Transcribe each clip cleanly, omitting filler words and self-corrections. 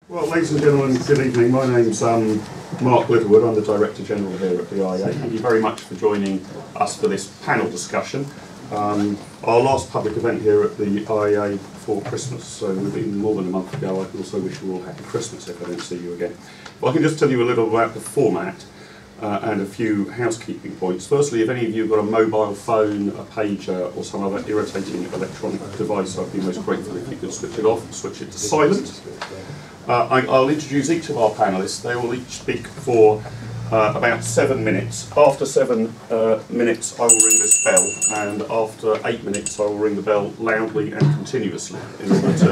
Well, ladies and gentlemen, good evening. My name's Mark Littlewood. I'm the Director General here at the IEA. Thank you very much for joining us for this panel discussion. Our last public event here at the IEA before Christmas, so within more than a month ago. I can also wish you all happy Christmas if I don't see you again. But I can just tell you a little about the format and a few housekeeping points. Firstly, if any of you have got a mobile phone, a pager or some other irritating electronic device, I'd be most grateful if you could switch it off and switch it to silent. I'll introduce each of our panellists. They will each speak for about 7 minutes. After 7 minutes I will ring this bell, and after 8 minutes I will ring the bell loudly and continuously in order to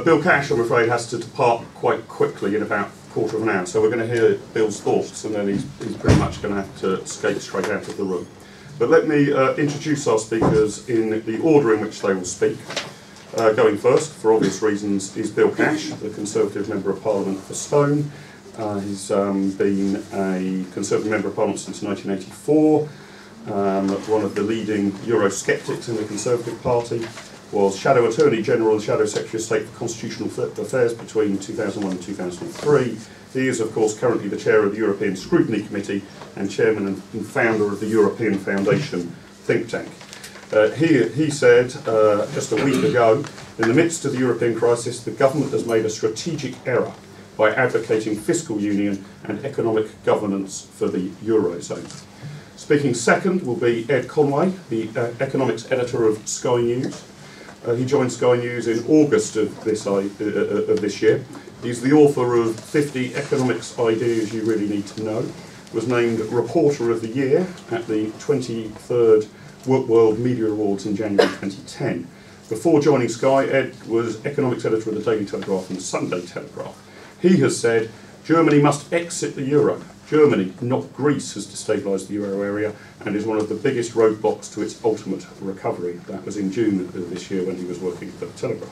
Bill Cash, I'm afraid, has to depart quite quickly in about a quarter of an hour, so we're going to hear Bill's thoughts and then he's pretty much going to have to skate straight out of the room. But let me introduce our speakers in the order in which they will speak. Going first, for obvious reasons, is Bill Cash, the Conservative Member of Parliament for Stone. He's been a Conservative Member of Parliament since 1984, one of the leading Eurosceptics in the Conservative Party, was Shadow Attorney General and Shadow Secretary of State for Constitutional Affairs between 2001 and 2003. He is, of course, currently the Chair of the European Scrutiny Committee and Chairman and Founder of the European Foundation think tank. He said just a week ago, in the midst of the European crisis, the government has made a strategic error by advocating fiscal union and economic governance for the Eurozone. Speaking second will be Ed Conway, the economics editor of Sky News. He joined Sky News in August of this year. He's the author of 50 Economics Ideas You Really Need to Know, was named Reporter of the Year at the 23rd World Media Awards in January 2010. Before joining Sky, Ed was economics editor of the Daily Telegraph and the Sunday Telegraph. He has said, Germany must exit the euro. Germany, not Greece, has destabilised the euro area and is one of the biggest roadblocks to its ultimate recovery. That was in June of this year when he was working for the Telegraph.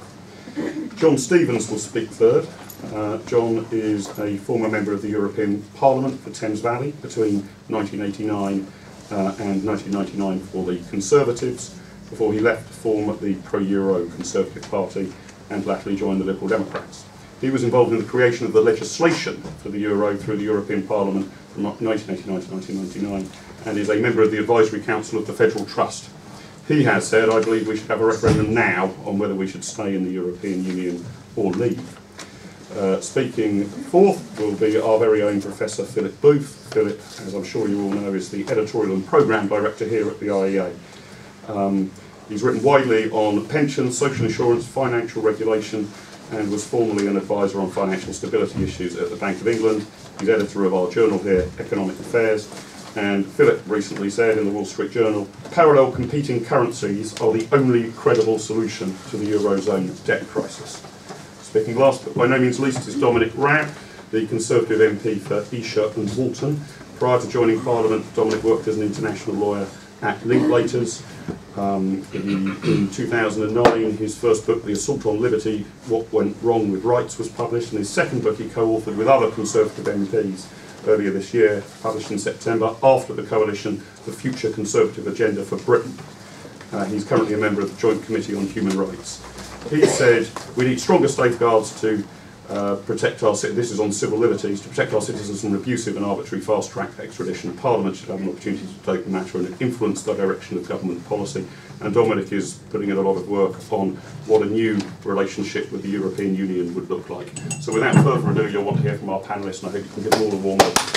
John Stevens will speak third. John is a former member of the European Parliament for Thames Valley between 1989 and 1999 for the Conservatives, before he left to form the pro-Euro Conservative Party and latterly joined the Liberal Democrats. He was involved in the creation of the legislation for the Euro through the European Parliament from 1989 to 1999 and is a member of the Advisory Council of the Federal Trust. He has said, I believe we should have a referendum now on whether we should stay in the European Union or leave. Speaking fourth will be our very own Professor Philip Booth. Philip, as I'm sure you all know, is the Editorial and Programme Director here at the IEA. He's written widely on pensions, social insurance, financial regulation, and was formerly an advisor on financial stability issues at the Bank of England. He's editor of our journal here, Economic Affairs. And Philip recently said in the Wall Street Journal, parallel competing currencies are the only credible solution to the Eurozone debt crisis. Speaking last but by no means least is Dominic Raab, the Conservative MP for Esher and Walton. Prior to joining Parliament, Dominic worked as an international lawyer at Linklaters. In 2009, his first book, The Assault on Liberty, What Went Wrong with Rights, was published, and his second book he co-authored with other Conservative MPs earlier this year, published in September, after the coalition, The Future Conservative Agenda for Britain. He's currently a member of the Joint Committee on Human Rights. He said, we need stronger safeguards to protect our citizens, this is on civil liberties, to protect our citizens from abusive and arbitrary fast-track extradition. Parliament should have an opportunity to take the matter and influence the direction of government policy. And Dominic is putting in a lot of work on what a new relationship with the European Union would look like. So without further ado, you'll want to hear from our panellists, and I hope you can give them all a warm welcome.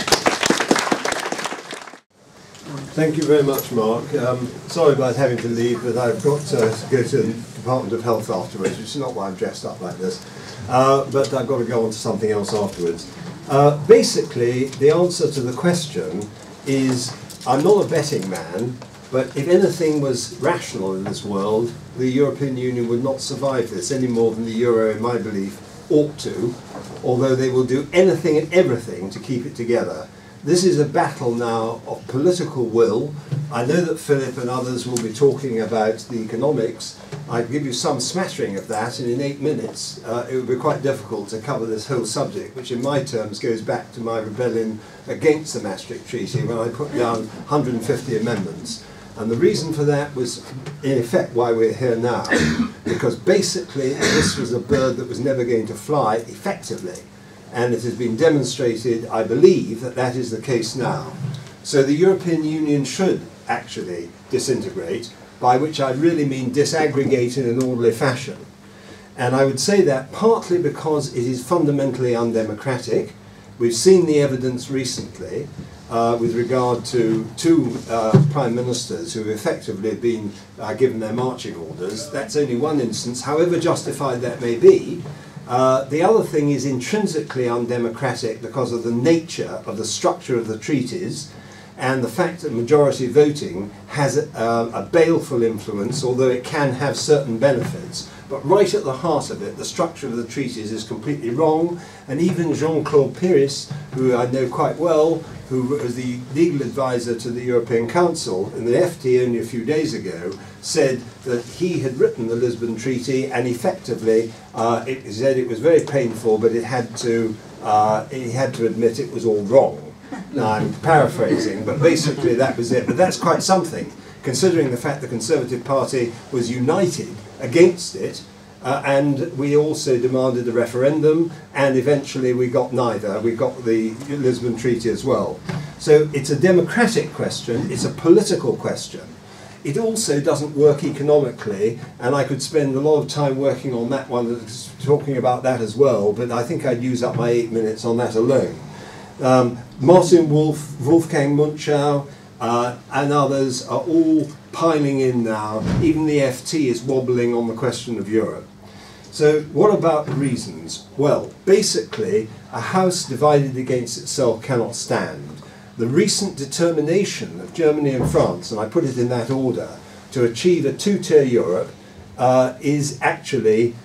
Thank you very much, Mark. Sorry about having to leave, but I've got to go to the Department of Health afterwards, which is not why I'm dressed up like this. But I've got to go on to something else afterwards. Basically, the answer to the question is, I'm not a betting man, but if anything was rational in this world, the European Union would not survive this any more than the Euro, in my belief, ought to, although they will do anything and everything to keep it together. This is a battle now of political will. I know that Philip and others will be talking about the economics. I'd give you some smattering of that, and in 8 minutes it would be quite difficult to cover this whole subject, which in my terms goes back to my rebellion against the Maastricht Treaty when I put down 150 amendments. And the reason for that was, in effect, why we're here now, because basically this was a bird that was never going to fly effectively. And it has been demonstrated, I believe, that that is the case now. So the European Union should actually disintegrate, by which I really mean disaggregate in an orderly fashion. And I would say that partly because it is fundamentally undemocratic. We've seen the evidence recently with regard to two prime ministers who have effectively been given their marching orders. That's only one instance, however justified that may be. The other thing is intrinsically undemocratic because of the nature of the structure of the treaties and the fact that majority voting has a baleful influence, although it can have certain benefits. But right at the heart of it, the structure of the treaties is completely wrong, and even Jean-Claude Pires, who I know quite well, who was the legal advisor to the European Council in the FT only a few days ago, said that he had written the Lisbon Treaty, and effectively he said it was very painful, but he had to admit it was all wrong. Now I'm paraphrasing, but basically that was it. But that's quite something, considering the fact the Conservative Party was united against it, and we also demanded a referendum, and eventually we got neither. We got the Lisbon Treaty as well. So it's a democratic question, it's a political question. It also doesn't work economically, and I could spend a lot of time working on that one, talking about that as well, but I think I'd use up my 8 minutes on that alone. Martin Wolf, Wolfgang Munchau, and others are all piling in now. Even the FT is wobbling on the question of Europe. So what about reasons? Well, basically, a house divided against itself cannot stand. The recent determination of Germany and France, and I put it in that order, to achieve a two-tier Europe is actually,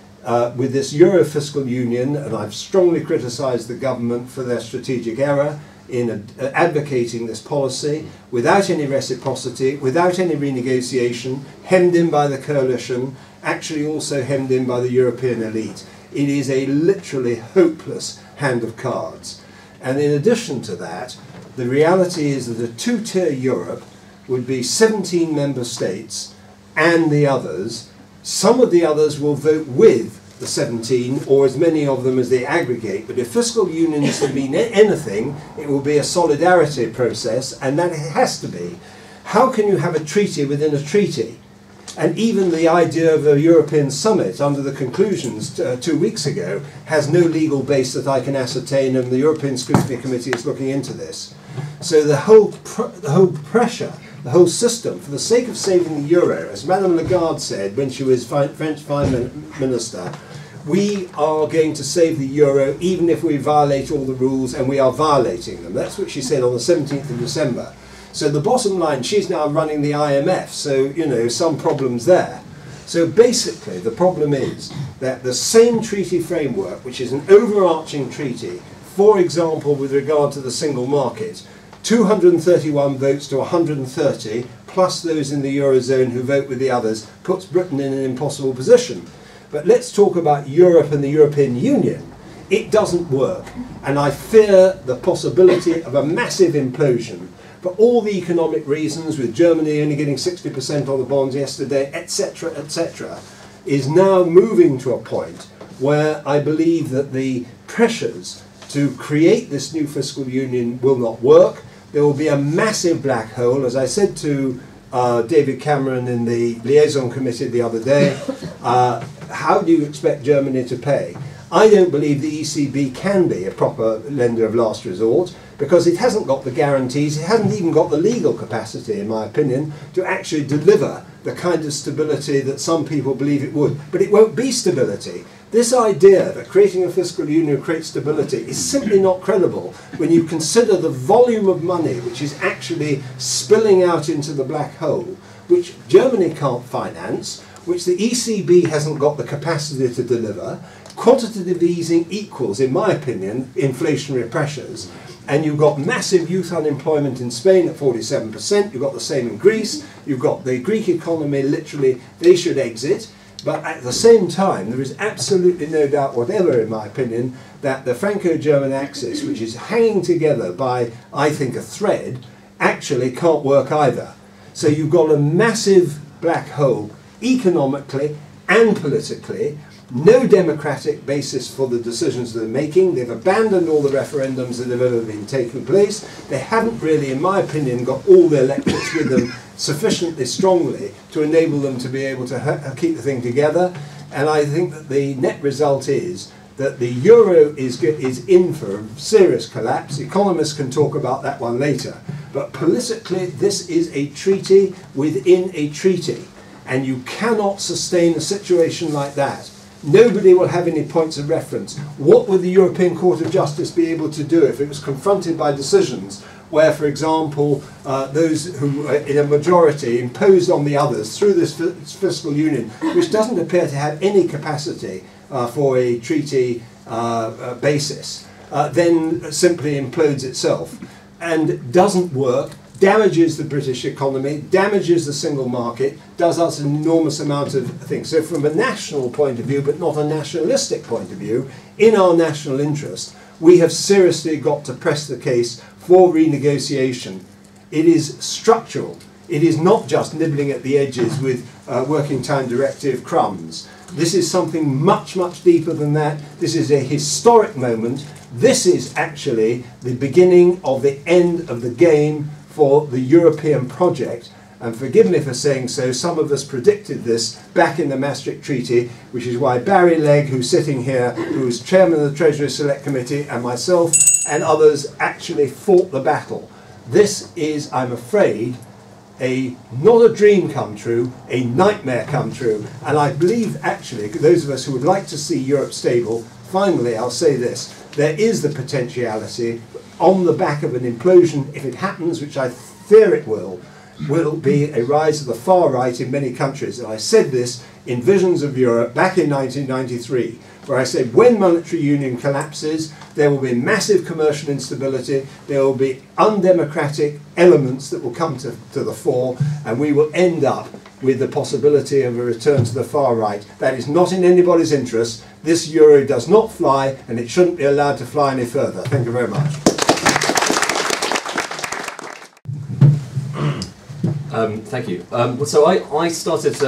with this Euro fiscal union, and I've strongly criticised the government for their strategic error in advocating this policy, without any reciprocity, without any renegotiation, hemmed in by the coalition, actually also hemmed in by the European elite. It is a literally hopeless hand of cards. And in addition to that, the reality is that a two-tier Europe would be 17 member states and the others. Some of the others will vote with the 17, or as many of them as they aggregate, but if fiscal union is to mean anything, it will be a solidarity process, and that it has to be. How can you have a treaty within a treaty? And even the idea of a European summit under the conclusions 2 weeks ago has no legal base that I can ascertain, and the European Scrutiny Committee is looking into this. So the whole pressure, the whole system, for the sake of saving the euro, as Madame Lagarde said when she was French Finance Minister, we are going to save the euro even if we violate all the rules, and we are violating them. That's what she said on the 17th of December. So the bottom line, she's now running the IMF, so, you know, some problems there. So basically the problem is that the same treaty framework, which is an overarching treaty, for example with regard to the single market, 231 votes to 130, plus those in the Eurozone who vote with the others, puts Britain in an impossible position. But let's talk about Europe and the European Union. It doesn't work, and I fear the possibility of a massive implosion for all the economic reasons, with Germany only getting 60% on the bonds yesterday, etc., is now moving to a point where I believe that the pressures to create this new fiscal union will not work. There will be a massive black hole. As I said to David Cameron in the liaison committee the other day, how do you expect Germany to pay? I don't believe the ECB can be a proper lender of last resort, because it hasn't got the guarantees, it hasn't even got the legal capacity, in my opinion, to actually deliver the kind of stability that some people believe it would. But it won't be stability. This idea that creating a fiscal union creates stability is simply not credible when you consider the volume of money which is actually spilling out into the black hole, which Germany can't finance, which the ECB hasn't got the capacity to deliver. Quantitative easing equals, in my opinion, inflationary pressures. And you've got massive youth unemployment in Spain at 47%, you've got the same in Greece, you've got the Greek economy, literally, they should exit. But at the same time, there is absolutely no doubt whatever, in my opinion, that the Franco-German axis, which is hanging together by, I think, a thread, actually can't work either. So you've got a massive black hole economically and politically, no democratic basis for the decisions they're making. They've abandoned all the referendums that have ever been taking place. They haven't really, in my opinion, got all their electorates with them sufficiently strongly to enable them to be able to keep the thing together. And I think that the net result is that the euro is in for a serious collapse. Economists can talk about that one later. But politically, this is a treaty within a treaty. And you cannot sustain a situation like that. Nobody will have any points of reference. What would the European Court of Justice be able to do if it was confronted by decisions where, for example, those who in a majority imposed on the others through this fiscal union, which doesn't appear to have any capacity for a treaty basis, then simply implodes itself and doesn't work, damages the British economy, damages the single market, does us an enormous amount of things. So from a national point of view, but not a nationalistic point of view, in our national interest, we have seriously got to press the case for renegotiation. It is structural. It is not just nibbling at the edges with working time directive crumbs. This is something much, much deeper than that. This is a historic moment. This is actually the beginning of the end of the game for the European project. And forgive me for saying so, some of us predicted this back in the Maastricht Treaty, which is why Barry Legg, who's sitting here, who was chairman of the Treasury Select Committee, and myself and others actually fought the battle. This is, I'm afraid, not a dream come true, a nightmare come true. And I believe, actually, those of us who would like to see Europe stable, finally, I'll say this, there is the potentiality on the back of an implosion, if it happens, which I fear it will be a rise of the far right in many countries. And I said this in Visions of Europe back in 1993, where I said when monetary union collapses, there will be massive commercial instability, there will be undemocratic elements that will come to the fore, and we will end up with the possibility of a return to the far right. That is not in anybody's interest. This euro does not fly, and it shouldn't be allowed to fly any further. Thank you very much. Thank you. So I started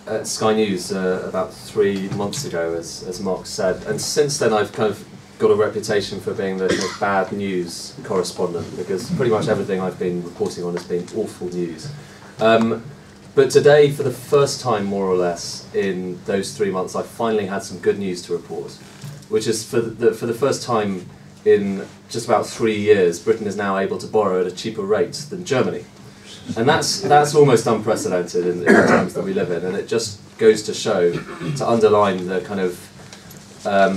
at Sky News about 3 months ago, as Mark said, and since then I've kind of got a reputation for being the kind of bad news correspondent, because pretty much everything I've been reporting on has been awful news. But today, for the first time more or less in those 3 months, I finally had some good news to report, which is for the first time in just about 3 years, Britain is now able to borrow at a cheaper rate than Germany. And that's almost unprecedented in the times that we live in, and it just goes to show, to underline the kind of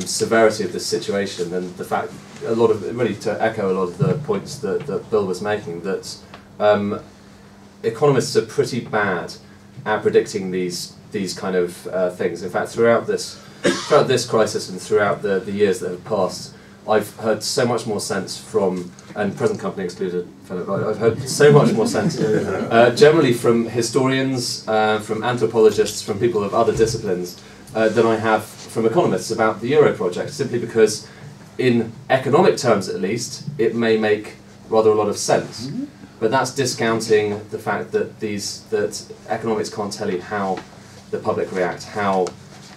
severity of this situation, and the fact, really to echo a lot of the points that Bill was making, that economists are pretty bad at predicting these kind of things. In fact, throughout this crisis and throughout the years that have passed, I've heard so much more sense from, and present company excluded, I've heard so much more sense generally from historians, from anthropologists, from people of other disciplines than I have from economists about the Euro project, simply because in economic terms at least it may make rather a lot of sense. Mm-hmm. But that's discounting the fact that that economics can't tell you how the public react, how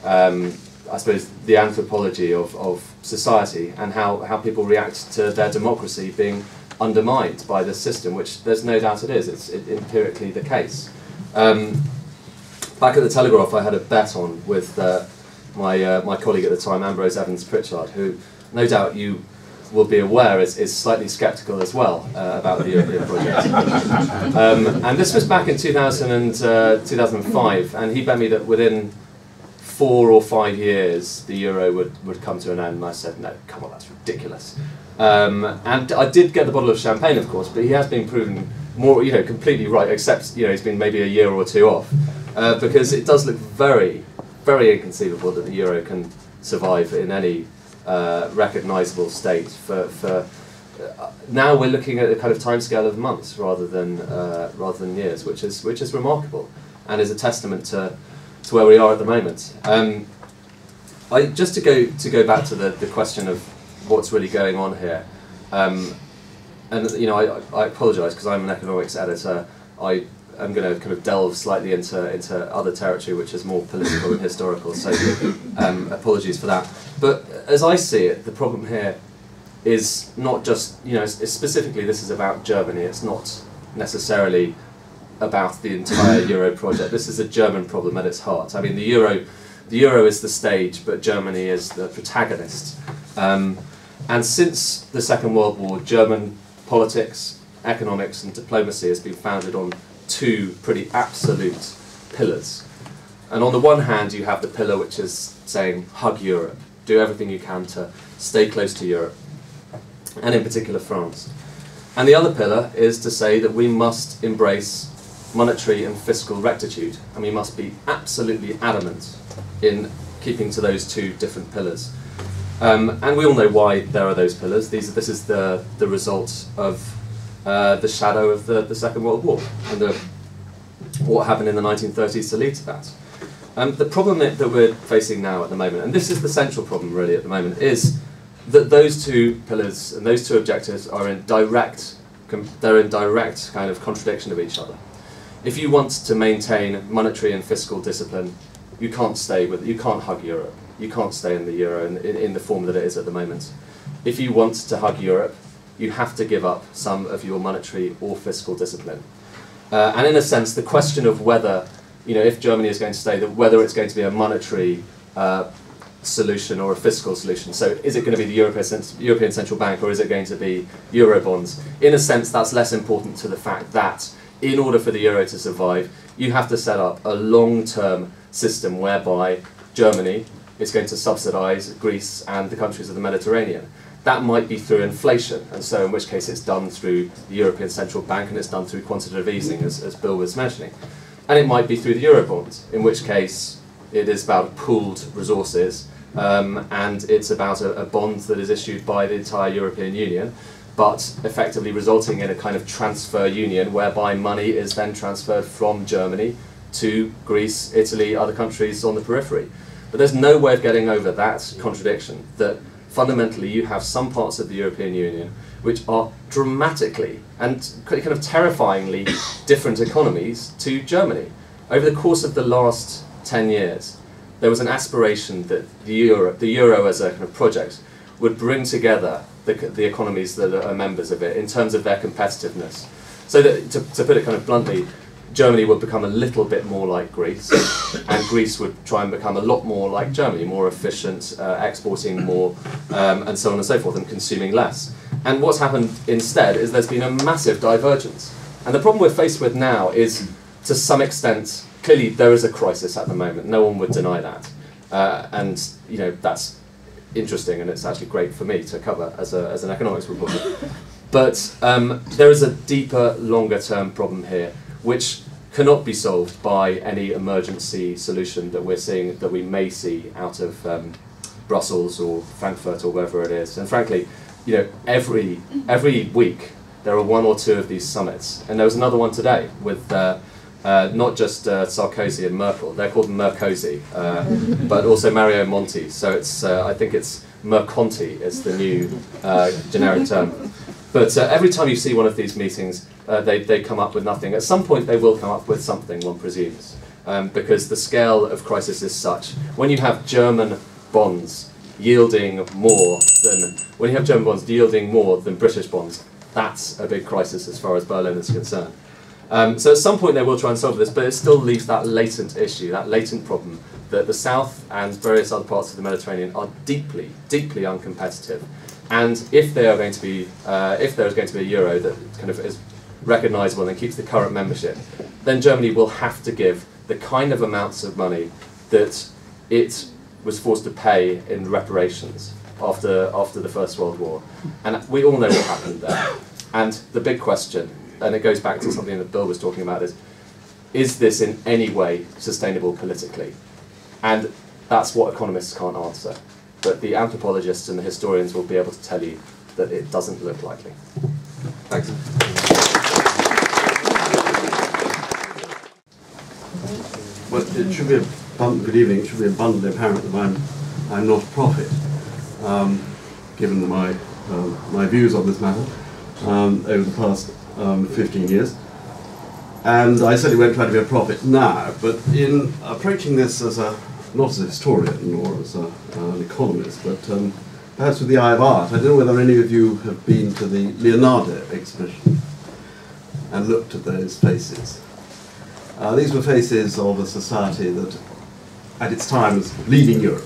I suppose the anthropology of society, and how people react to their democracy being undermined by this system, which there's no doubt it is. It's empirically the case. Back at the Telegraph, I had a bet on with my colleague at the time, Ambrose Evans Pritchard, who no doubt you will be aware is slightly sceptical as well about the European project. And this was back in 2005, and he bet me that within 4 or 5 years the euro would come to an end, and I said, no, come on, that's ridiculous. And I did get the bottle of champagne, of course, but he has been proven more, completely right, except, he's been maybe a year or two off, because it does look very, very inconceivable that the euro can survive in any recognisable state. For now, we're looking at a kind of timescale of months rather than years, which is remarkable, and is a testament to where we are at the moment. Just to go back to the question of what's really going on here, and I apologise because I'm an economics editor. I I'm going to kind of delve slightly into other territory which is more political and historical, so apologies for that. But as I see it, the problem here is not just, specifically this is about Germany, it's not necessarily about the entire Euro project. This is a German problem at its heart. I mean, the Euro is the stage, but Germany is the protagonist. And since the Second World War, German politics, economics and diplomacy has been founded on two pretty absolute pillars. And on the one hand, you have the pillar which is saying, hug Europe, do everything you can to stay close to Europe, and in particular France. And the other pillar is to say that we must embrace monetary and fiscal rectitude, and we must be absolutely adamant in keeping to those two different pillars. And we all know why there are those pillars. This is the result of the shadow of the Second World War and what happened in the 1930s to lead to that. The problem that we're facing now at the moment, and this is the central problem really at the moment, is that those two pillars and those two objectives are in direct kind of contradiction of each other. If you want to maintain monetary and fiscal discipline, you can't hug Europe. You can't stay in the Euro in the form that it is at the moment. If you want to hug Europe, you have to give up some of your monetary or fiscal discipline. And in a sense, the question of whether, if Germany is going to stay, whether it's going to be a monetary solution or a fiscal solution. So is it going to be the European Central Bank, or is it going to be Eurobonds? In a sense, that's less important to the fact that in order for the Euro to survive, you have to set up a long-term system whereby Germany is going to subsidise Greece and the countries of the Mediterranean. That might be through inflation, and so in which case it's done through the European Central Bank and it's done through quantitative easing, as Bill was mentioning. And it might be through the Eurobonds, in which case it is about pooled resources, and it's about a bond that is issued by the entire European Union, but effectively resulting in a kind of transfer union whereby money is then transferred from Germany to Greece, Italy, other countries on the periphery. But there's no way of getting over that contradiction, that fundamentally you have some parts of the European Union which are dramatically and kind of terrifyingly different economies to Germany. Over the course of the last 10 years, there was an aspiration that the Euro as a kind of project would bring together the economies that are members of it in terms of their competitiveness. So that, to put it kind of bluntly, Germany would become a little bit more like Greece, and Greece would try and become a lot more like Germany, more efficient, exporting more, and so on and so forth, and consuming less. And what's happened instead is there's been a massive divergence. And the problem we're faced with now is, to some extent, clearly there is a crisis at the moment, no one would deny that. And that's interesting, and it's actually great for me to cover as an economics reporter. But there is a deeper, longer-term problem here, which cannot be solved by any emergency solution that we may see out of Brussels or Frankfurt or wherever it is. And frankly, every week there are one or two of these summits, and there was another one today with not just Sarkozy and Merkel. They're called Mercozy, but also Mario Monti. So it's I think it's Merconti is the new generic term. But every time you see one of these meetings, they come up with nothing. At some point they will come up with something, one presumes, because the scale of crisis is such. When you have German bonds yielding more than British bonds, that's a big crisis as far as Berlin is concerned. So at some point they will try and solve this, but it still leaves that latent issue, that latent problem, that the South and various other parts of the Mediterranean are deeply, deeply uncompetitive. And if there is going to be a euro that kind of is recognisable and keeps the current membership, then Germany will have to give the kind of amounts of money that it was forced to pay in reparations after the First World War. And we all know what happened there. And the big question, and it goes back to something that Bill was talking about, is this in any way sustainable politically? And that's what economists can't answer. But the anthropologists and the historians will be able to tell you that it doesn't look likely. Thanks. Well, it should be good evening. It should be abundantly apparent that I'm not a prophet, given my views on this matter over the past 15 years. And I certainly won't try to be a prophet now, but in approaching this as not as a historian or as an economist, but perhaps with the eye of art, I don't know whether any of you have been to the Leonardo exhibition and looked at those faces. These were faces of a society that, at its time, was leading Europe.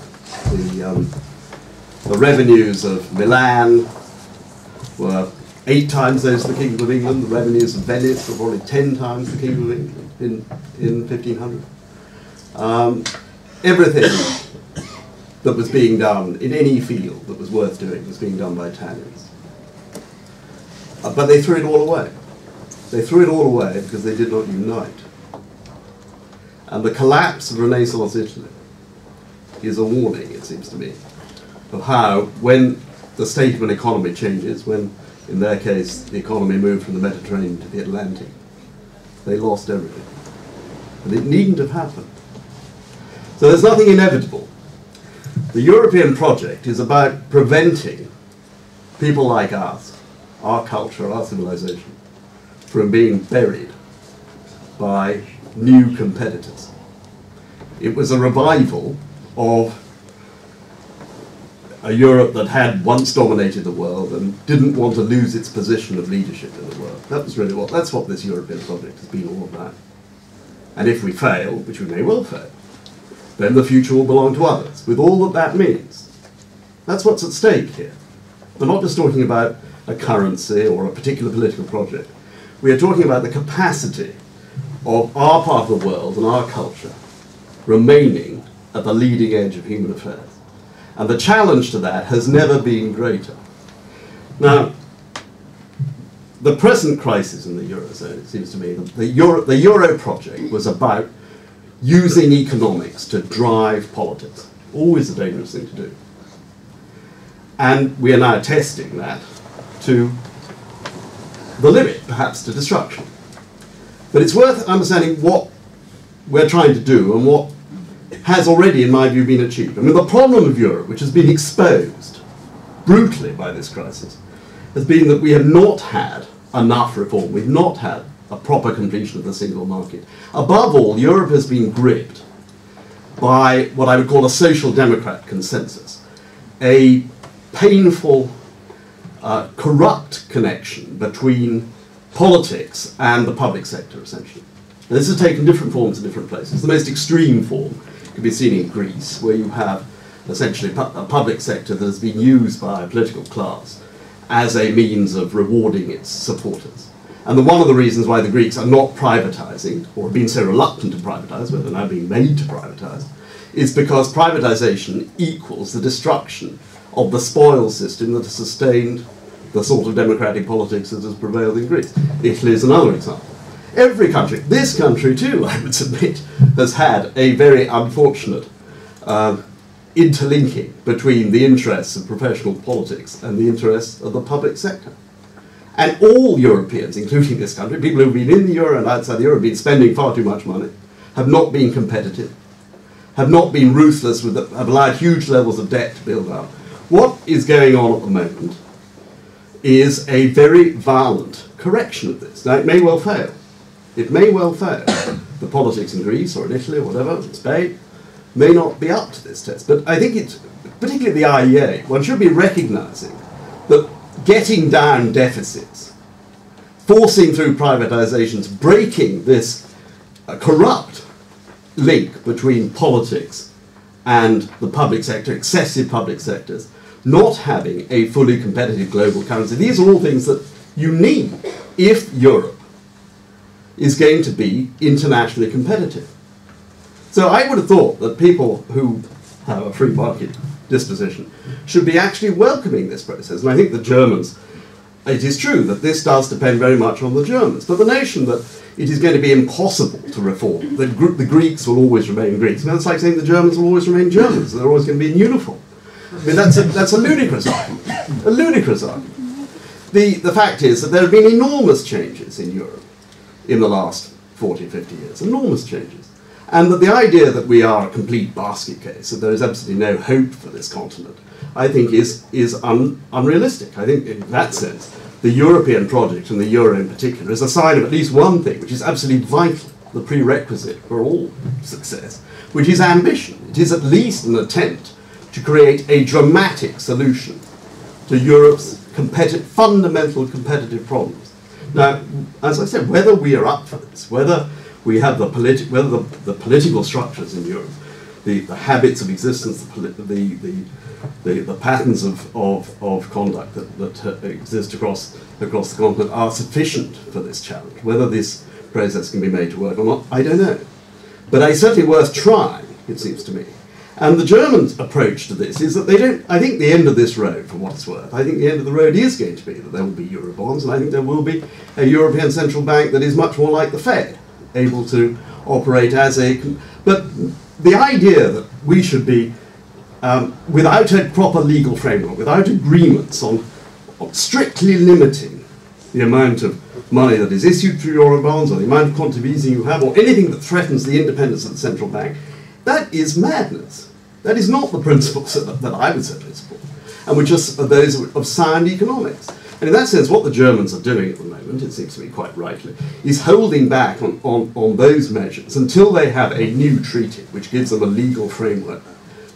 The revenues of Milan were 8 times those of the Kingdom of England. The revenues of Venice were probably 10 times the Kingdom of England in 1500. Everything that was being done in any field that was worth doing was being done by Italians. But they threw it all away. They threw it all away because they did not unite. And the collapse of Renaissance Italy is a warning, it seems to me, of how, when the state of an economy changes, when, in their case, the economy moved from the Mediterranean to the Atlantic, they lost everything. And it needn't have happened. So there's nothing inevitable. The European project is about preventing people like us, our culture, our civilization, from being buried by new competitors. It was a revival of a Europe that had once dominated the world and didn't want to lose its position of leadership in the world. That was really that's what this European project has been all about. And if we fail, which we may well fail, then the future will belong to others, with all that that means. That's what's at stake here. We're not just talking about a currency or a particular political project. We are talking about the capacity of our part of the world and our culture remaining at the leading edge of human affairs. And the challenge to that has never been greater. Now, the present crisis in the Eurozone, it seems to me, the Euro project was about using economics to drive politics. Always a dangerous thing to do. And we are now testing that to the limit, perhaps to destruction. But it's worth understanding what we're trying to do and what has already, in my view, been achieved. I mean, the problem of Europe, which has been exposed brutally by this crisis, has been that we have not had enough reform. We've not had a proper completion of the single market. Above all, Europe has been gripped by what I would call a social democrat consensus, a painful, corrupt connection between politics and the public sector, essentially. Now, this has taken different forms in different places. The most extreme form can be seen in Greece, where you have essentially a public sector that has been used by a political class as a means of rewarding its supporters. And one of the reasons why the Greeks are not privatizing, or have been so reluctant to privatize, but they're now being made to privatize, is because privatization equals the destruction of the spoils system that has sustained the sort of democratic politics that has prevailed in Greece. Italy is another example. Every country, this country too, I would submit, has had a very unfortunate interlinking between the interests of professional politics and the interests of the public sector. And all Europeans, including this country, people who have been in the euro and outside the euro, have been spending far too much money, have not been competitive, have not been ruthless, have allowed huge levels of debt to build up. What is going on at the moment is a very violent correction of this. Now, it may well fail. It may well fail. The politics in Greece or in Italy or whatever, in Spain, may not be up to this test. But I think it's, particularly the IEA, one should be recognising that getting down deficits, forcing through privatisations, breaking this corrupt link between politics and the public sector, excessive public sectors, not having a fully competitive global currency. These are all things that you need if Europe is going to be internationally competitive. So I would have thought that people who have a free market disposition should be actually welcoming this process. And I think the Germans, it is true that this does depend very much on the Germans, but the notion that it is going to be impossible to reform, that the Greeks will always remain Greeks, I mean, it's like saying the Germans will always remain Germans, they're always going to be in uniform. I mean, that's a ludicrous argument. A ludicrous argument. The fact is that there have been enormous changes in Europe in the last 40, 50 years, enormous changes. And that the idea that we are a complete basket case, that there is absolutely no hope for this continent, I think is unrealistic. I think in that sense, the European project, and the euro in particular, is a sign of at least one thing, which is absolutely vital, the prerequisite for all success, which is ambition. It is at least an attempt to create a dramatic solution to Europe's fundamental competitive problems. Now, as I said, whether we are up for this, whether we have the political structures in Europe, the habits of existence, the patterns of conduct that exist across the continent are sufficient for this challenge. Whether this process can be made to work or not, I don't know. But it's certainly worth trying, it seems to me. And the Germans' approach to this is that they don't, I think the end of this road, for what it's worth, I think the end of the road is going to be that there will be Eurobonds, and I think there will be a European Central Bank that is much more like the Fed, able to operate as a... But the idea that we should be, without a proper legal framework, without agreements on strictly limiting the amount of money that is issued through Eurobonds, or the amount of quantitative easing you have, or anything that threatens the independence of the central bank, that is madness. That is not the principles that I would certainly support, and which are those of sound economics. And in that sense, what the Germans are doing at the moment, it seems to me quite rightly, is holding back on those measures until they have a new treaty which gives them a legal framework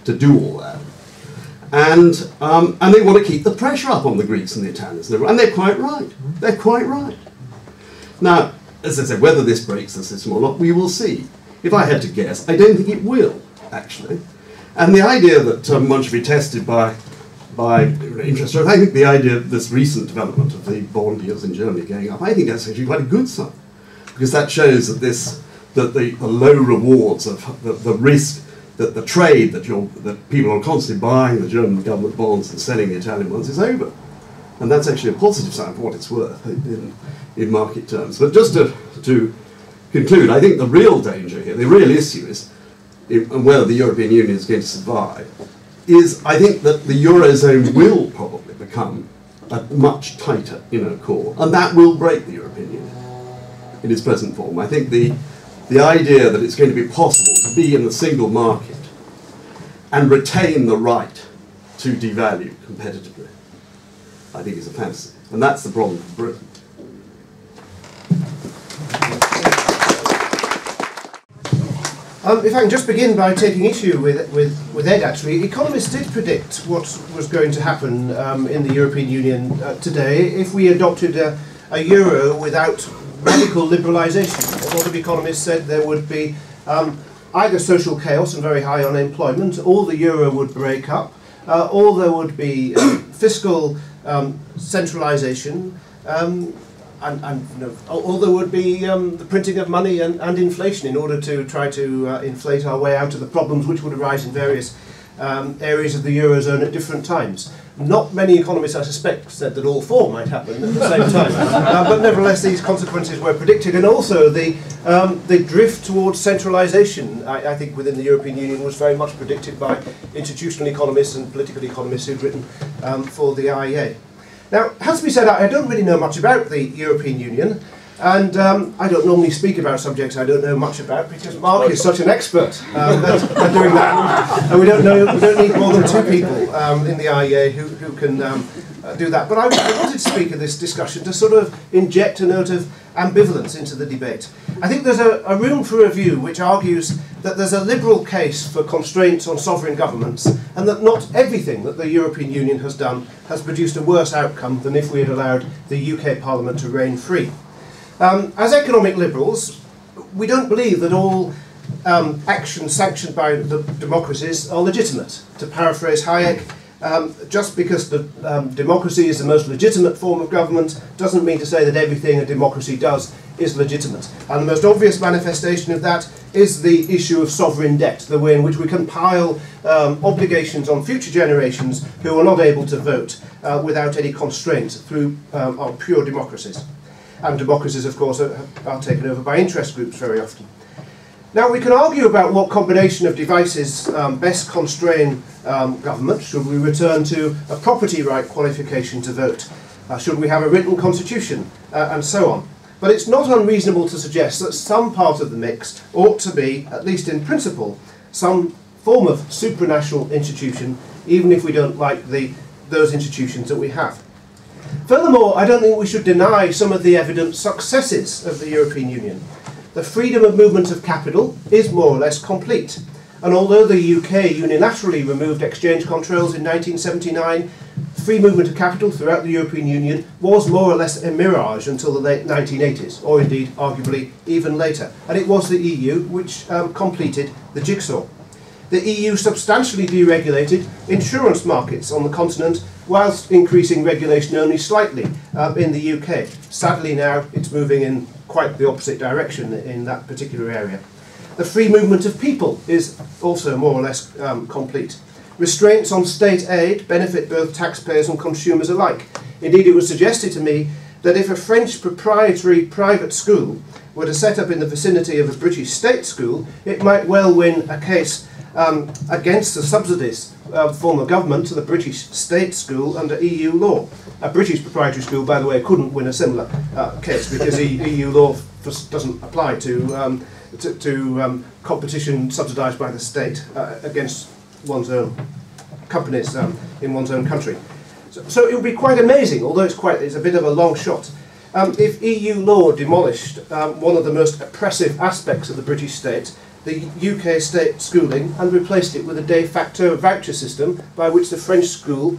to do all that. And they want to keep the pressure up on the Greeks and the Italians, and they're quite right. They're quite right. Now, as I said, whether this breaks the system or not, we will see. If I had to guess, I don't think it will, actually. And the idea that one should be tested by interest rates, I think the idea of this recent development of the bond yields in Germany going up, I think that's actually quite a good sign, because that shows that the low rewards of the risk, that the trade that people are constantly buying the German government bonds and selling the Italian ones is over, and that's actually a positive sign for what it's worth in market terms. But just to conclude, I think the real danger here, the real issue is, and whether the European Union is going to survive, is I think that the Eurozone will probably become a much tighter inner core, and that will break the European Union in its present form. I think the idea that it's going to be possible to be in the single market and retain the right to devalue competitively, I think is a fantasy. And that's the problem for Britain. If I can just begin by taking issue with Ed, actually, economists did predict what was going to happen in the European Union today if we adopted a euro without radical liberalisation. A lot of economists said there would be either social chaos and very high unemployment, or the euro would break up, or there would be fiscal centralisation, or there would be the printing of money and inflation in order to try to inflate our way out of the problems which would arise in various areas of the Eurozone at different times. Not many economists, I suspect, said that all four might happen at the same time, but nevertheless these consequences were predicted, and also the drift towards centralisation, I think, within the European Union was very much predicted by institutional economists and political economists who'd written for the IEA. Now, it has to be said, I don't really know much about the European Union, and I don't normally speak about subjects I don't know much about, because Mark is such an expert at doing that, and we don't need more than two people in the IEA who can do that. But I wanted to speak in this discussion to sort of inject a note of ambivalence into the debate. I think there's a room for a view which argues that there's a liberal case for constraints on sovereign governments, and that not everything that the European Union has done has produced a worse outcome than if we had allowed the UK Parliament to reign free. As economic liberals, we don't believe that all actions sanctioned by the democracies are legitimate. To paraphrase Hayek, just because the democracy is the most legitimate form of government doesn't mean to say that everything a democracy does is legitimate. And the most obvious manifestation of that is the issue of sovereign debt, the way in which we can pile obligations on future generations who are not able to vote without any constraint through our pure democracies. And democracies, of course, are taken over by interest groups very often. Now, we can argue about what combination of devices best constrain government. Should we return to a property right qualification to vote? Should we have a written constitution? And so on. But it's not unreasonable to suggest that some part of the mix ought to be, at least in principle, some form of supranational institution, even if we don't like those institutions that we have. Furthermore, I don't think we should deny some of the evident successes of the European Union. The freedom of movement of capital is more or less complete. And although the UK unilaterally removed exchange controls in 1979, free movement of capital throughout the European Union was more or less a mirage until the late 1980s, or indeed, arguably, even later. And it was the EU which completed the jigsaw. The EU substantially deregulated insurance markets on the continent, whilst increasing regulation only slightly in the UK. Sadly now, it's moving in quite the opposite direction in that particular area. The free movement of people is also more or less complete. Restraints on state aid benefit both taxpayers and consumers alike. Indeed, it was suggested to me that if a French proprietary private school were to set up in the vicinity of a British state school, it might well win a case against the subsidies from the government to the British state school under EU law. A British proprietary school, by the way, couldn't win a similar case because EU law doesn't apply to competition subsidised by the state against one's own companies in one's own country. So it would be quite amazing, although it's a bit of a long shot, if EU law demolished one of the most oppressive aspects of the British state, the UK state schooling, and replaced it with a de facto voucher system by which the French school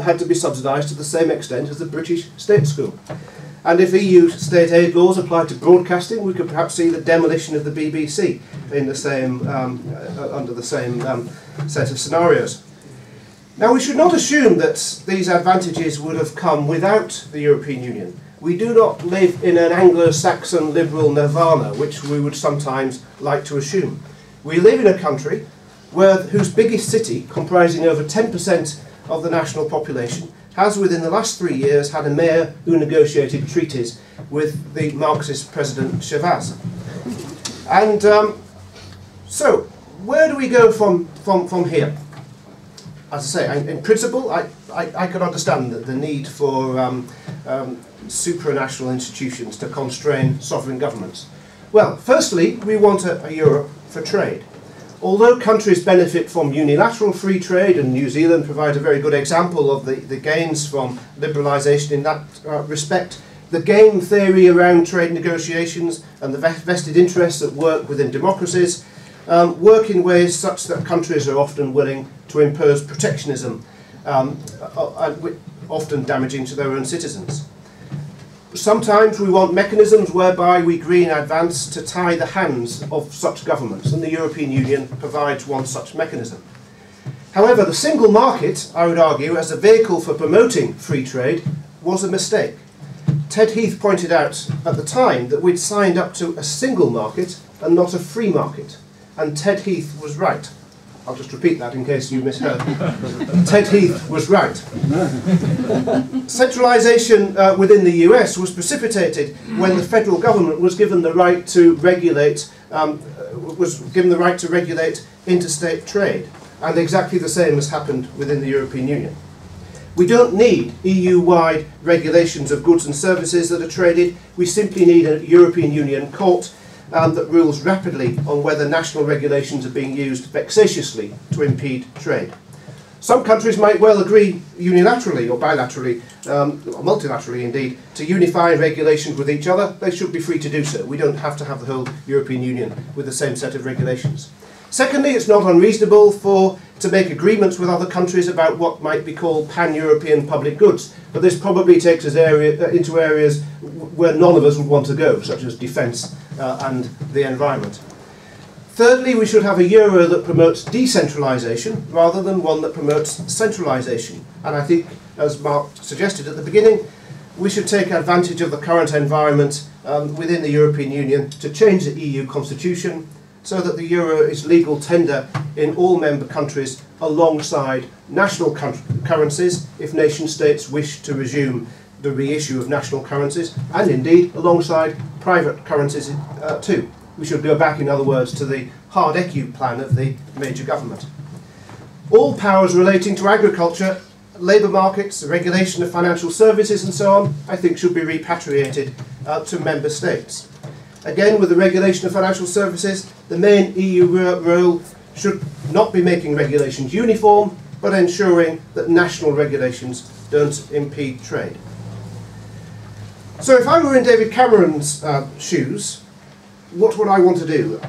had to be subsidised to the same extent as the British state school. And if EU state aid laws applied to broadcasting, we could perhaps see the demolition of the BBC in the same, under the same set of scenarios. Now, we should not assume that these advantages would have come without the European Union. We do not live in an Anglo-Saxon liberal nirvana, which we would sometimes like to assume. We live in a country whose biggest city, comprising over 10% of the national population, has within the last 3 years had a mayor who negotiated treaties with the Marxist President Chavez. And so, where do we go from here? As I say, in principle, I can understand the need for supranational institutions to constrain sovereign governments. Well, firstly, we want a Europe for trade. Although countries benefit from unilateral free trade, and New Zealand provides a very good example of the gains from liberalisation in that respect, the game theory around trade negotiations and the vested interests at work within democracies work in ways such that countries are often willing to impose protectionism, often damaging to their own citizens. Sometimes we want mechanisms whereby we agree in advance to tie the hands of such governments, and the European Union provides one such mechanism. However, the single market, I would argue, as a vehicle for promoting free trade, was a mistake. Ted Heath pointed out at the time that we'd signed up to a single market and not a free market, and Ted Heath was right. I'll just repeat that in case you misheard. Ted Heath was right. Centralisation within the US was precipitated when the federal government was given the right to regulate interstate trade, and exactly the same has happened within the European Union. We don't need EU-wide regulations of goods and services that are traded. We simply need a European Union court that rules rapidly on whether national regulations are being used vexatiously to impede trade. Some countries might well agree unilaterally or bilaterally, or multilaterally indeed, to unify regulations with each other. They should be free to do so. We don't have to have the whole European Union with the same set of regulations. Secondly, it's not unreasonable to make agreements with other countries about what might be called pan-European public goods, but this probably takes us into areas where none of us would want to go, such as defence and the environment. Thirdly, we should have a euro that promotes decentralisation rather than one that promotes centralisation. And I think, as Mark suggested at the beginning, we should take advantage of the current environment within the European Union to change the EU constitution so that the euro is legal tender in all member countries alongside national currencies if nation states wish to resume the reissue of national currencies, and indeed alongside private currencies too. We should go back, in other words, to the hard ECU plan of the major government. All powers relating to agriculture, labour markets, the regulation of financial services and so on, I think should be repatriated to member states. Again, with the regulation of financial services, the main EU role should not be making regulations uniform, but ensuring that national regulations don't impede trade. So if I were in David Cameron's shoes, what would I want to do?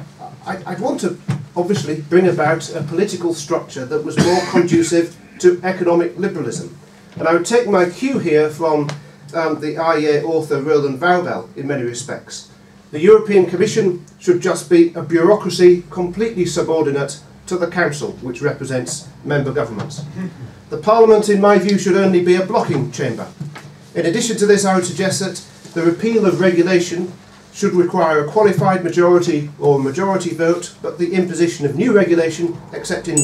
I'd want to obviously bring about a political structure that was more conducive to economic liberalism. And I would take my cue here from the IEA author Roland Vaubel in many respects. The European Commission should just be a bureaucracy completely subordinate to the Council, which represents member governments. The Parliament, in my view, should only be a blocking chamber. In addition to this, I would suggest that the repeal of regulation should require a qualified majority or majority vote, but the imposition of new regulation, except in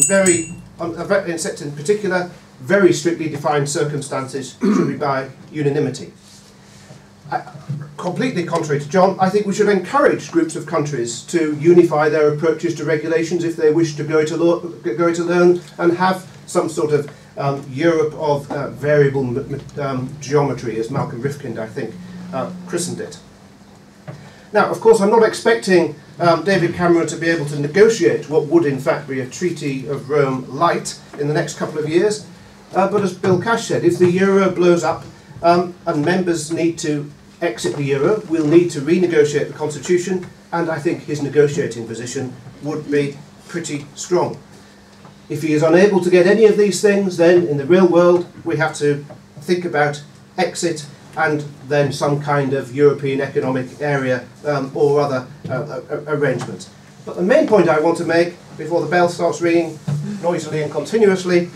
particular, very strictly defined circumstances, should be by unanimity. Completely contrary to John, I think we should encourage groups of countries to unify their approaches to regulations if they wish to go it alone and have some sort of Europe of variable geometry, as Malcolm Rifkind, I think, christened it. Now, of course, I'm not expecting David Cameron to be able to negotiate what would in fact be a Treaty of Rome light in the next couple of years, but as Bill Cash said, if the euro blows up and members need to exit the euro, we'll need to renegotiate the constitution, and I think his negotiating position would be pretty strong. If he is unable to get any of these things, then in the real world we have to think about exit and then some kind of European Economic Area or other arrangement. But the main point I want to make, before the bell starts ringing noisily and continuously,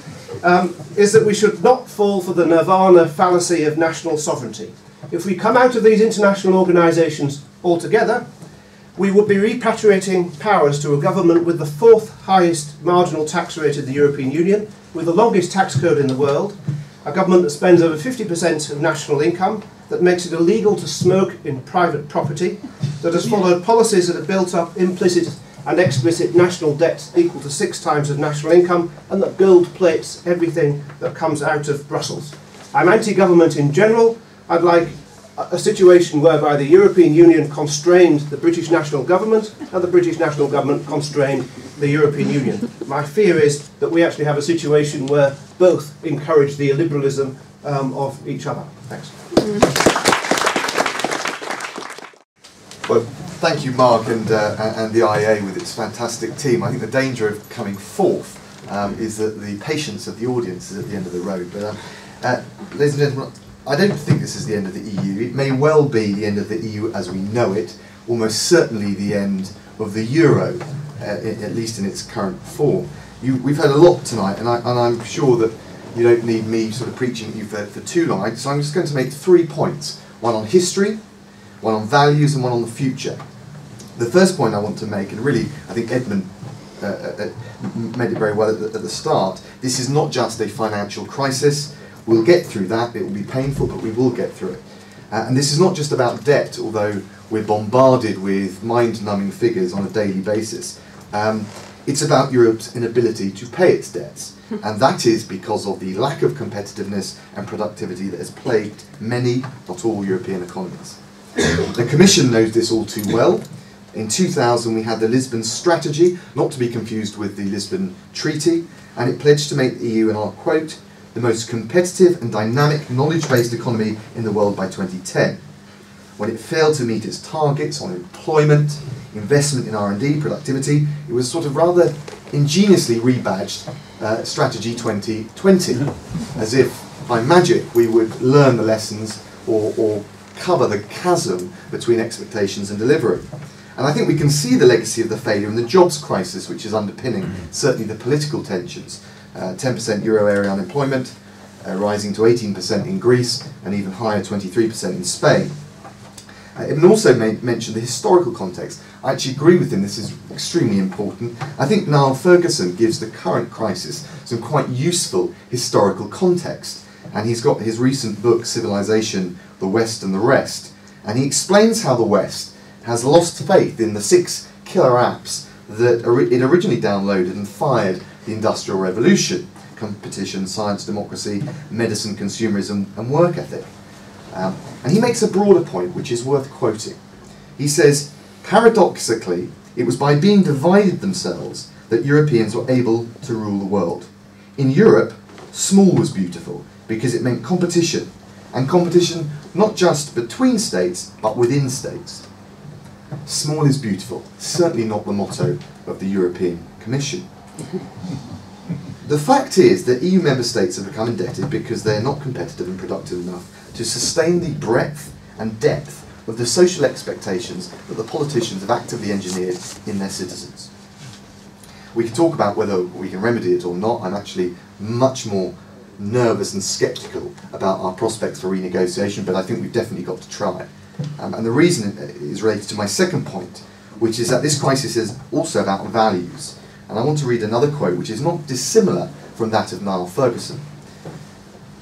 is that we should not fall for the nirvana fallacy of national sovereignty. If we come out of these international organisations altogether, we would be repatriating powers to a government with the 4th highest marginal tax rate in the European Union, with the longest tax code in the world, a government that spends over 50% of national income, that makes it illegal to smoke in private property, that has followed policies that have built up implicit and explicit national debt equal to 6 times of national income, and that gold plates everything that comes out of Brussels. I'm anti-government in general. I'd like a situation whereby the European Union constrained the British national government and the British national government constrained the European Union. My fear is that we actually have a situation where both encourage the illiberalism of each other. Thanks. Well, thank you, Mark, and the IEA with its fantastic team. I think the danger of coming fourth is that the patience of the audience is at the end of the road. But, ladies and gentlemen, I don't think this is the end of the EU. It may well be the end of the EU as we know it, almost certainly the end of the euro, at least in its current form. We've heard a lot tonight, and I'm sure that you don't need me sort of preaching at you for too long. So I'm just going to make 3 points, one on history, one on values, and one on the future. The first point I want to make, and really I think Edmund made it very well at the start, this is not just a financial crisis. We'll get through that. It will be painful, but we will get through it. And this is not just about debt, although we're bombarded with mind-numbing figures on a daily basis. It's about Europe's inability to pay its debts. And that is because of the lack of competitiveness and productivity that has plagued many, not all, European economies. The Commission knows this all too well. In 2000 we had the Lisbon Strategy, not to be confused with the Lisbon Treaty, and it pledged to make the EU, and I'll quote, the most competitive and dynamic knowledge-based economy in the world by 2010. When it failed to meet its targets on employment, investment in R&D, productivity, it was sort of rather ingeniously rebadged Strategy 2020, as if by magic we would learn the lessons or cover the chasm between expectations and delivery. And I think we can see the legacy of the failure in the jobs crisis, which is underpinning certainly the political tensions. 10% euro area unemployment, rising to 18% in Greece, and even higher, 23% in Spain. Ibn also mentioned the historical context. I actually agree with him, this is extremely important. I think Niall Ferguson gives the current crisis some quite useful historical context. And he's got his recent book, Civilization, the West and the Rest. And he explains how the West has lost faith in the 6 killer apps that it originally downloaded and fired the Industrial Revolution: competition, science, democracy, medicine, consumerism, and work ethic. And he makes a broader point, which is worth quoting. He says, paradoxically, it was by being divided themselves that Europeans were able to rule the world. In Europe, small was beautiful because it meant competition, and competition not just between states, but within states. Small is beautiful, certainly not the motto of the European Commission. The fact is that EU member states have become indebted because they're not competitive and productive enough to sustain the breadth and depth of the social expectations that the politicians have actively engineered in their citizens. We can talk about whether we can remedy it or not. I'm actually much more nervous and sceptical about our prospects for renegotiation, but I think we've definitely got to try. And the reason is related to my second point, which is that this crisis is also about values. And I want to read another quote, which is not dissimilar from that of Niall Ferguson.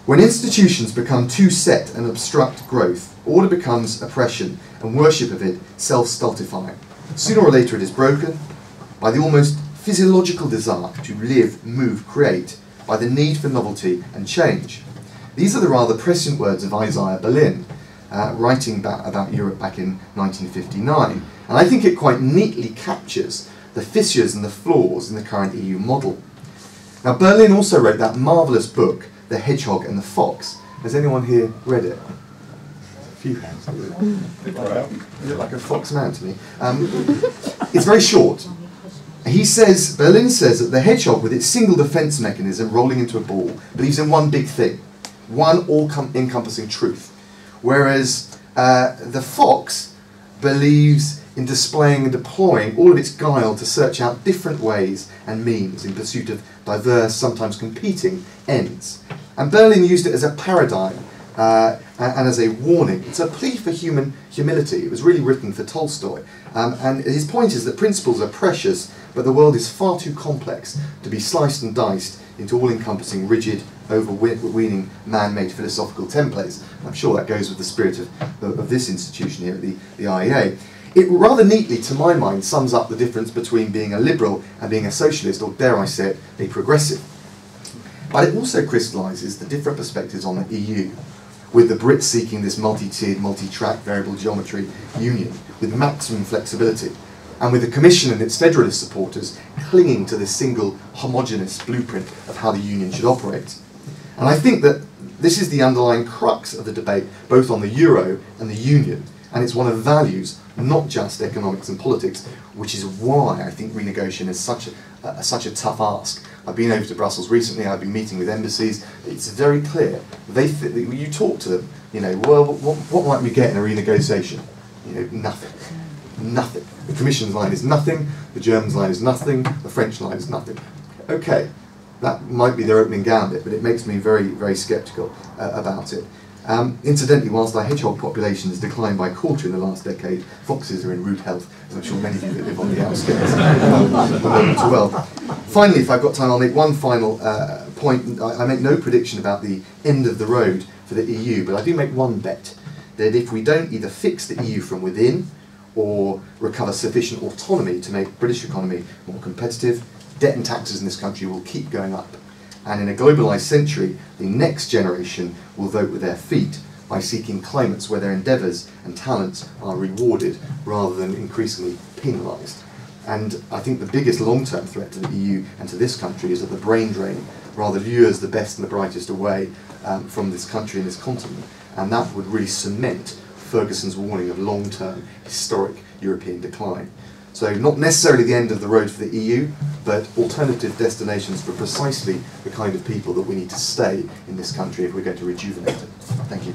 When institutions become too set and obstruct growth, order becomes oppression, and worship of it self-stultifying. Sooner or later it is broken by the almost physiological desire to live, move, create, by the need for novelty and change. These are the rather prescient words of Isaiah Berlin, writing about Europe back in 1959, and I think it quite neatly captures the fissures and the flaws in the current EU model. Now, Berlin also wrote that marvellous book, The Hedgehog and the Fox. Has anyone here read it? A few hands. You look like a fox man to me. It's very short. Berlin says that the hedgehog, with its single defence mechanism rolling into a ball, believes in one big thing, one all-encompassing truth, whereas the fox believes in displaying and deploying all of its guile to search out different ways and means in pursuit of diverse, sometimes competing ends. And Berlin used it as a paradigm and as a warning. It's a plea for human humility. It was really written for Tolstoy. And his point is that principles are precious, but the world is far too complex to be sliced and diced into all-encompassing, rigid, overweening, man-made philosophical templates. I'm sure that goes with the spirit of this institution here at the IEA. It rather neatly, to my mind, sums up the difference between being a liberal and being a socialist, or dare I say it, a progressive. But it also crystallises the different perspectives on the EU, with the Brits seeking this multi-tiered, multi-track variable geometry union with maximum flexibility, and with the Commission and its federalist supporters clinging to this single homogenous blueprint of how the union should operate. And I think that this is the underlying crux of the debate, both on the euro and the union, and it's one of values, not just economics and politics, which is why I think renegotiation is such a tough ask. I've been over to Brussels recently, I've been meeting with embassies. It's very clear. You talk to them, well, what might we get in a renegotiation? Nothing. Nothing. The Commission's line is nothing, the German's line is nothing, the French line is nothing. Okay, that might be their opening gambit, but it makes me very, very sceptical about it. Incidentally, whilst our hedgehog population has declined by a quarter in the last decade, foxes are in rude health, as I'm sure many of you that live on the outskirts know too well. Finally, if I've got time, I'll make one final point. I make no prediction about the end of the road for the EU, but I do make one bet, that if we don't either fix the EU from within or recover sufficient autonomy to make the British economy more competitive, debt and taxes in this country will keep going up. And in a globalised century, the next generation will vote with their feet by seeking climates where their endeavours and talents are rewarded rather than increasingly penalised. And I think the biggest long-term threat to the EU and to this country is that the brain drain rather lures the best and the brightest away from this country and this continent. And that would really cement Ferguson's warning of long-term historic European decline. So not necessarily the end of the road for the EU, but alternative destinations for precisely the kind of people that we need to stay in this country if we're going to rejuvenate it. Thank you.